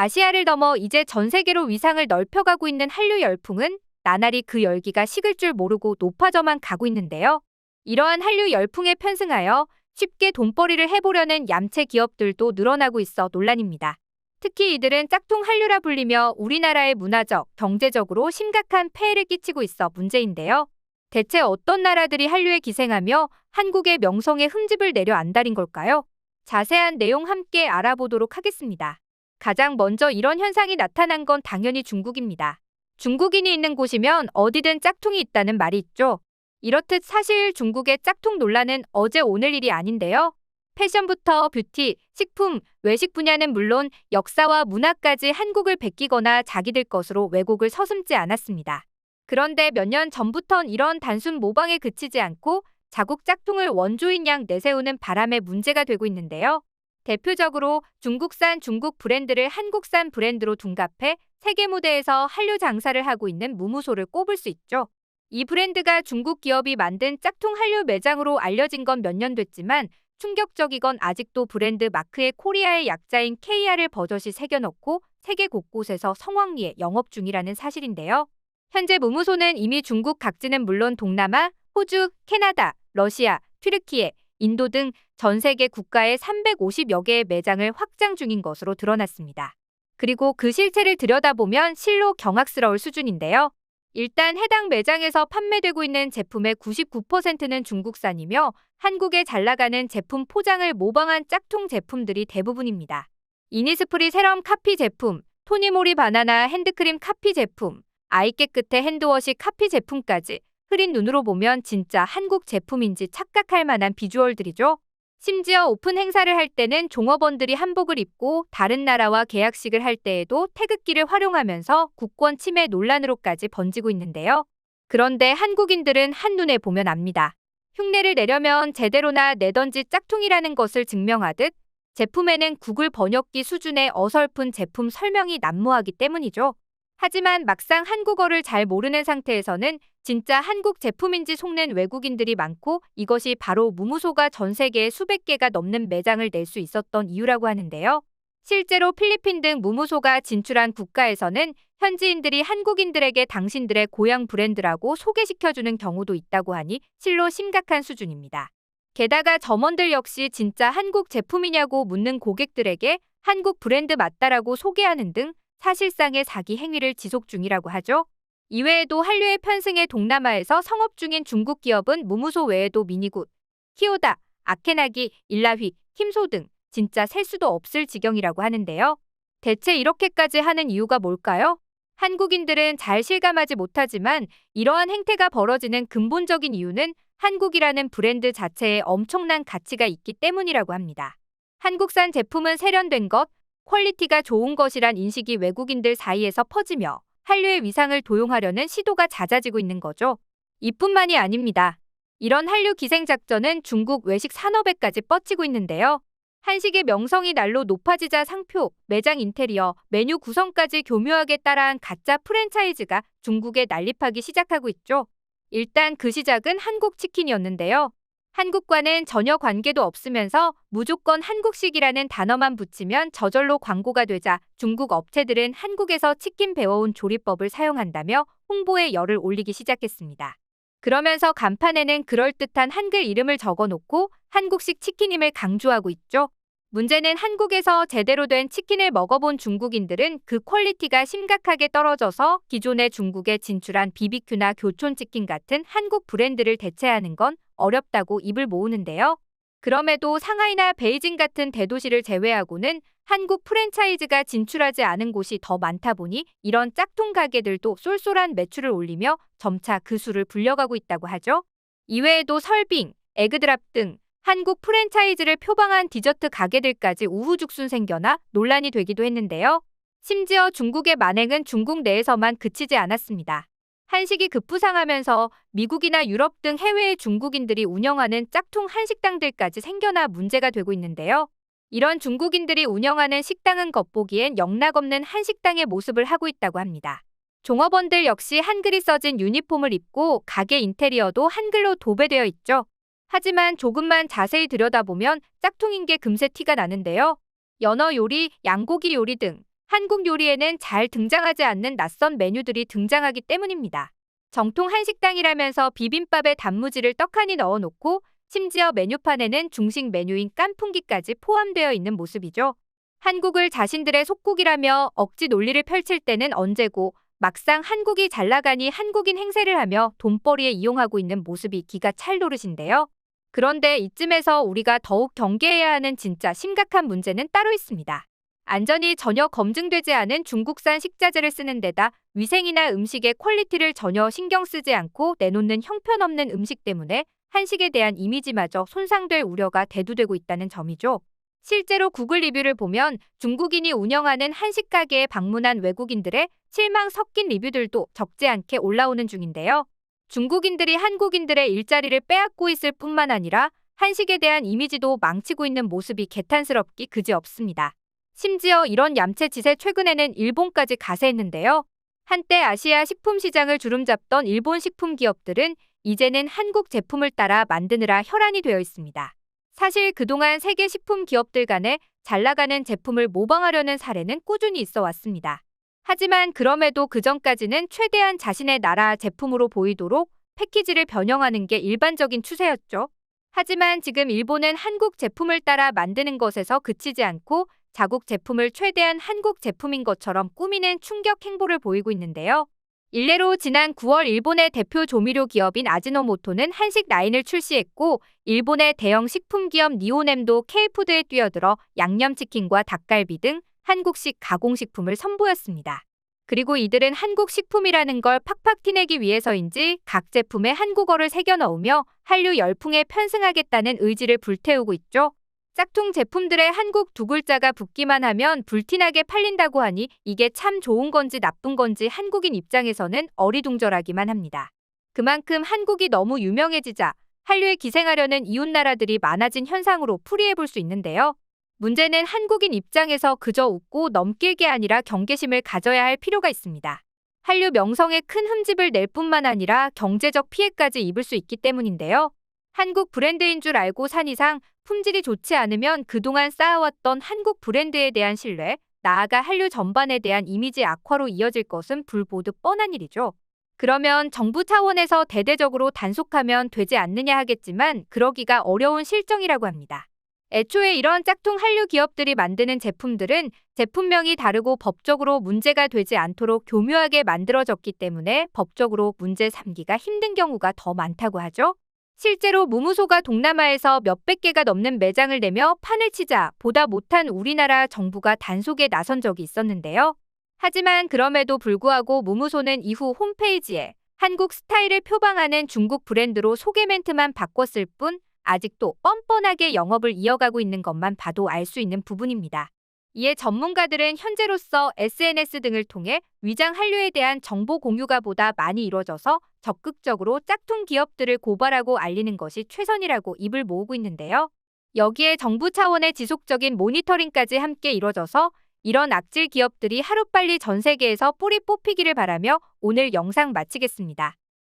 아시아를 넘어 이제 전 세계로 위상을 넓혀가고 있는 한류 열풍은 나날이 그 열기가 식을 줄 모르고 높아져만 가고 있는데요. 이러한 한류 열풍에 편승하여 쉽게 돈벌이를 해보려는 얌체 기업들도 늘어나고 있어 논란입니다. 특히 이들은 짝퉁 한류라 불리며 우리나라의 문화적, 경제적으로 심각한 폐해를 끼치고 있어 문제인데요. 대체 어떤 나라들이 한류에 기생하며 한국의 명성에 흠집을 내려 안달인 걸까요? 자세한 내용 함께 알아보도록 하겠습니다. 가장 먼저 이런 현상이 나타난 건 당연히 중국입니다. 중국인이 있는 곳이면 어디든 짝퉁이 있다는 말이 있죠. 이렇듯 사실 중국의 짝퉁 논란은 어제 오늘 일이 아닌데요. 패션부터 뷰티, 식품, 외식 분야는 물론 역사와 문화까지 한국을 베끼거나 자기들 것으로 왜곡을 서슴지 않았습니다. 그런데 몇 년 전부턴 이런 단순 모방에 그치지 않고 자국 짝퉁을 원조인 양 내세우는 바람에 문제가 되고 있는데요. 대표적으로 중국산 중국 브랜드를 한국산 브랜드로 둔갑해 세계 무대에서 한류 장사를 하고 있는 무무소를 꼽을 수 있죠. 이 브랜드가 중국 기업이 만든 짝퉁 한류 매장으로 알려진 건 몇 년 됐지만 충격적이건 아직도 브랜드 마크에 코리아의 약자인 KR을 버젓이 새겨넣고 세계 곳곳에서 성황리에 영업 중이라는 사실인데요. 현재 무무소는 이미 중국 각지는 물론 동남아, 호주, 캐나다, 러시아, 튀르키예, 인도 등 전 세계 국가의 350여 개의 매장을 확장 중인 것으로 드러났습니다. 그리고 그 실체를 들여다보면 실로 경악스러울 수준인데요. 일단 해당 매장에서 판매되고 있는 제품의 99%는 중국산이며 한국에 잘 나가는 제품 포장을 모방한 짝퉁 제품들이 대부분입니다. 이니스프리 세럼 카피 제품, 토니모리 바나나 핸드크림 카피 제품, 아이 깨끗해 핸드워시 카피 제품까지 흐린 눈으로 보면 진짜 한국 제품인지 착각할 만한 비주얼들이죠. 심지어 오픈 행사를 할 때는 종업원들이 한복을 입고 다른 나라와 계약식을 할 때에도 태극기를 활용하면서 국권 침해 논란으로까지 번지고 있는데요. 그런데 한국인들은 한눈에 보면 압니다. 흉내를 내려면 제대로나 내던지 짝퉁이라는 것을 증명하듯 제품에는 구글 번역기 수준의 어설픈 제품 설명이 난무하기 때문이죠. 하지만 막상 한국어를 잘 모르는 상태에서는 진짜 한국 제품인지 속는 외국인들이 많고 이것이 바로 무무소가 전 세계에 수백 개가 넘는 매장을 낼 수 있었던 이유라고 하는데요. 실제로 필리핀 등 무무소가 진출한 국가에서는 현지인들이 한국인들에게 당신들의 고향 브랜드라고 소개시켜주는 경우도 있다고 하니 실로 심각한 수준입니다. 게다가 점원들 역시 진짜 한국 제품이냐고 묻는 고객들에게 한국 브랜드 맞다라고 소개하는 등 사실상의 사기 행위를 지속 중이라고 하죠. 이외에도 한류의 편승에 동남아에서 성업 중인 중국 기업은 무무소 외에도 미니굿, 키오다, 아케나기, 일라휘, 킴소 등 진짜 셀 수도 없을 지경이라고 하는데요. 대체 이렇게까지 하는 이유가 뭘까요? 한국인들은 잘 실감하지 못하지만 이러한 행태가 벌어지는 근본적인 이유는 한국이라는 브랜드 자체에 엄청난 가치가 있기 때문이라고 합니다. 한국산 제품은 세련된 것, 퀄리티가 좋은 것이란 인식이 외국인들 사이에서 퍼지며 한류의 위상을 도용하려는 시도가 잦아지고 있는 거죠. 이뿐만이 아닙니다. 이런 한류 기생작전은 중국 외식 산업에까지 뻗치고 있는데요. 한식의 명성이 날로 높아지자 상표, 매장 인테리어, 메뉴 구성까지 교묘하게 따라한 가짜 프랜차이즈가 중국에 난립하기 시작하고 있죠. 일단 그 시작은 한국 치킨이었는데요. 한국과는 전혀 관계도 없으면서 무조건 한국식이라는 단어만 붙이면 저절로 광고가 되자 중국 업체들은 한국에서 치킨 배워온 조리법을 사용한다며 홍보에 열을 올리기 시작했습니다. 그러면서 간판에는 그럴듯한 한글 이름을 적어놓고 한국식 치킨임을 강조하고 있죠. 문제는 한국에서 제대로 된 치킨을 먹어본 중국인들은 그 퀄리티가 심각하게 떨어져서 기존의 중국에 진출한 BBQ나 교촌치킨 같은 한국 브랜드를 대체하는 건 어렵다고 입을 모으는데요. 그럼에도 상하이나 베이징 같은 대도시를 제외하고는 한국 프랜차이즈가 진출하지 않은 곳이 더 많다 보니 이런 짝퉁 가게들도 쏠쏠한 매출을 올리며 점차 그 수를 불려가고 있다고 하죠. 이외에도 설빙, 에그드랍 등 한국 프랜차이즈를 표방한 디저트 가게들까지 우후죽순 생겨나 논란이 되기도 했는데요. 심지어 중국의 만행은 중국 내에서만 그치지 않았습니다. 한식이 급부상하면서 미국이나 유럽 등 해외의 중국인들이 운영하는 짝퉁 한식당들까지 생겨나 문제가 되고 있는데요. 이런 중국인들이 운영하는 식당은 겉보기엔 영락없는 한식당의 모습을 하고 있다고 합니다. 종업원들 역시 한글이 써진 유니폼을 입고 가게 인테리어도 한글로 도배되어 있죠. 하지만 조금만 자세히 들여다보면 짝퉁인 게 금세 티가 나는데요. 연어 요리, 양고기 요리 등 한국 요리에는 잘 등장하지 않는 낯선 메뉴들이 등장하기 때문입니다. 정통 한식당이라면서 비빔밥에 단무지를 떡하니 넣어놓고 심지어 메뉴판에는 중식 메뉴인 깐풍기까지 포함되어 있는 모습이죠. 한국을 자신들의 속국이라며 억지 논리를 펼칠 때는 언제고 막상 한국이 잘 나가니 한국인 행세를 하며 돈벌이에 이용하고 있는 모습이 기가 찰 노릇인데요. 그런데 이쯤에서 우리가 더욱 경계해야 하는 진짜 심각한 문제는 따로 있습니다. 안전이 전혀 검증되지 않은 중국산 식자재를 쓰는 데다 위생이나 음식의 퀄리티를 전혀 신경 쓰지 않고 내놓는 형편없는 음식 때문에 한식에 대한 이미지마저 손상될 우려가 대두되고 있다는 점이죠. 실제로 구글 리뷰를 보면 중국인이 운영하는 한식 가게에 방문한 외국인들의 실망 섞인 리뷰들도 적지 않게 올라오는 중인데요. 중국인들이 한국인들의 일자리를 빼앗고 있을 뿐만 아니라 한식에 대한 이미지도 망치고 있는 모습이 개탄스럽기 그지없습니다. 심지어 이런 얌체 짓에 최근에는 일본까지 가세했는데요. 한때 아시아 식품 시장을 주름잡던 일본 식품 기업들은 이제는 한국 제품을 따라 만드느라 혈안이 되어 있습니다. 사실 그동안 세계 식품 기업들 간에 잘 나가는 제품을 모방하려는 사례는 꾸준히 있어 왔습니다. 하지만 그럼에도 그전까지는 최대한 자신의 나라 제품으로 보이도록 패키지를 변형하는 게 일반적인 추세였죠. 하지만 지금 일본은 한국 제품을 따라 만드는 것에서 그치지 않고 자국 제품을 최대한 한국 제품인 것처럼 꾸미는 충격 행보를 보이고 있는데요. 일례로 지난 9월 일본의 대표 조미료 기업인 아지노모토는 한식 라인을 출시했고 일본의 대형 식품 기업 니오넴도 K푸드에 뛰어들어 양념치킨과 닭갈비 등 한국식 가공식품을 선보였습니다. 그리고 이들은 한국 식품이라는 걸 팍팍 티내기 위해서인지 각 제품에 한국어를 새겨 넣으며 한류 열풍에 편승하겠다는 의지를 불태우고 있죠. 짝퉁 제품들의 한국 두 글자가 붙기만 하면 불티나게 팔린다고 하니 이게 참 좋은 건지 나쁜 건지 한국인 입장에서는 어리둥절하기만 합니다. 그만큼 한국이 너무 유명해지자 한류에 기생하려는 이웃나라들이 많아진 현상으로 풀이해볼 수 있는데요. 문제는 한국인 입장에서 그저 웃고 넘길 게 아니라 경계심을 가져야 할 필요가 있습니다. 한류 명성에 큰 흠집을 낼 뿐만 아니라 경제적 피해까지 입을 수 있기 때문인데요. 한국 브랜드인 줄 알고 산 이상 품질이 좋지 않으면 그동안 쌓아왔던 한국 브랜드에 대한 신뢰, 나아가 한류 전반에 대한 이미지 악화로 이어질 것은 불보듯 뻔한 일이죠. 그러면 정부 차원에서 대대적으로 단속하면 되지 않느냐 하겠지만 그러기가 어려운 실정이라고 합니다. 애초에 이런 짝퉁 한류 기업들이 만드는 제품들은 제품명이 다르고 법적으로 문제가 되지 않도록 교묘하게 만들어졌기 때문에 법적으로 문제 삼기가 힘든 경우가 더 많다고 하죠. 실제로 무무소가 동남아에서 몇백 개가 넘는 매장을 내며 판을 치자 보다 못한 우리나라 정부가 단속에 나선 적이 있었는데요. 하지만 그럼에도 불구하고 무무소는 이후 홈페이지에 한국 스타일을 표방하는 중국 브랜드로 소개 멘트만 바꿨을 뿐 아직도 뻔뻔하게 영업을 이어가고 있는 것만 봐도 알 수 있는 부분입니다. 이에 전문가들은 현재로서 SNS 등을 통해 위장 한류에 대한 정보 공유가 보다 많이 이루어져서 적극적으로 짝퉁 기업들을 고발하고 알리는 것이 최선이라고 입을 모으고 있는데요. 여기에 정부 차원의 지속적인 모니터링까지 함께 이루어져서 이런 악질 기업들이 하루빨리 전 세계에서 뿌리 뽑히기를 바라며 오늘 영상 마치겠습니다.